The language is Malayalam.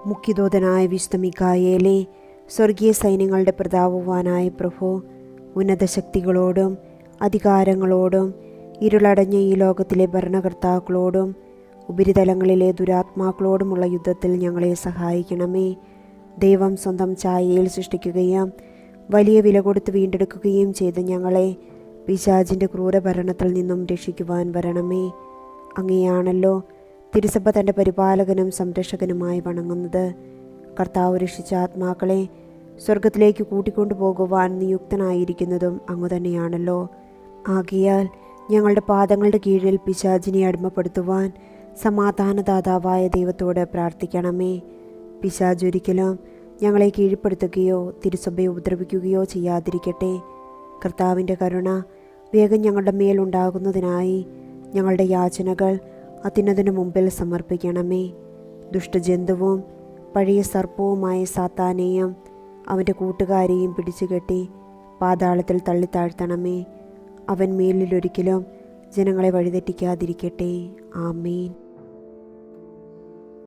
മുഖ്യദൂതനായ വിശുദ്ധ മിഖായേലേ, സ്വർഗീയ സൈന്യങ്ങളുടെ പ്രതാപവാനായ പ്രഭു, ഉന്നത ശക്തികളോടും അധികാരങ്ങളോടും ഇരുളടഞ്ഞ ഈ ലോകത്തിലെ ഭരണകർത്താക്കളോടും ഉപരിതലങ്ങളിലെ ദുരാത്മാക്കളോടുമുള്ള യുദ്ധത്തിൽ ഞങ്ങളെ സഹായിക്കണമേ. ദൈവം സ്വന്തം ഛായയിൽ സൃഷ്ടിക്കുകയും വലിയ വില കൊടുത്ത് വീണ്ടെടുക്കുകയും ചെയ്ത ഞങ്ങളെ പിശാചിൻ്റെ ക്രൂരഭരണത്തിൽ നിന്നും രക്ഷിക്കുവാൻ വരണമേ. അങ്ങനെയാണല്ലോ തിരുസഭ തൻ്റെ പരിപാലകനും സംരക്ഷകനുമായി വണങ്ങുന്നത്. കർത്താവ് രക്ഷിച്ച ആത്മാക്കളെ സ്വർഗത്തിലേക്ക് കൂട്ടിക്കൊണ്ടു പോകുവാൻ നിയുക്തനായിരിക്കുന്നതും അങ്ങ് തന്നെയാണല്ലോ. ആകയാൽ ഞങ്ങളുടെ പാദങ്ങളുടെ കീഴിൽ പിശാചിനെ അടിമപ്പെടുത്തുവാൻ സമാധാനദാതാവായ ദൈവത്തോട് പ്രാർത്ഥിക്കണമേ. പിശാച് ഒരിക്കലും ഞങ്ങളെ കീഴ്പ്പെടുത്തുകയോ തിരുസഭയെ ഉപദ്രവിക്കുകയോ ചെയ്യാതിരിക്കട്ടെ. കർത്താവിൻ്റെ കരുണ വേഗം ഞങ്ങളുടെ മേലുണ്ടാകുന്നതിനായി ഞങ്ങളുടെ യാചനകൾ അത്യുന്നതനു മുമ്പിൽ സമർപ്പിക്കണമേ. ദുഷ്ടജന്തുവും പഴയ സർപ്പവുമായ സാത്താനെയും അവൻ്റെ കൂട്ടുകാരെയും പിടിച്ചുകെട്ടി പാതാളത്തിൽ തള്ളിത്താഴ്ത്തണമേ. അവൻ മേലിലൊരിക്കലും ജനങ്ങളെ വഴിതെറ്റിക്കാതിരിക്കട്ടെ. ആമേൻ.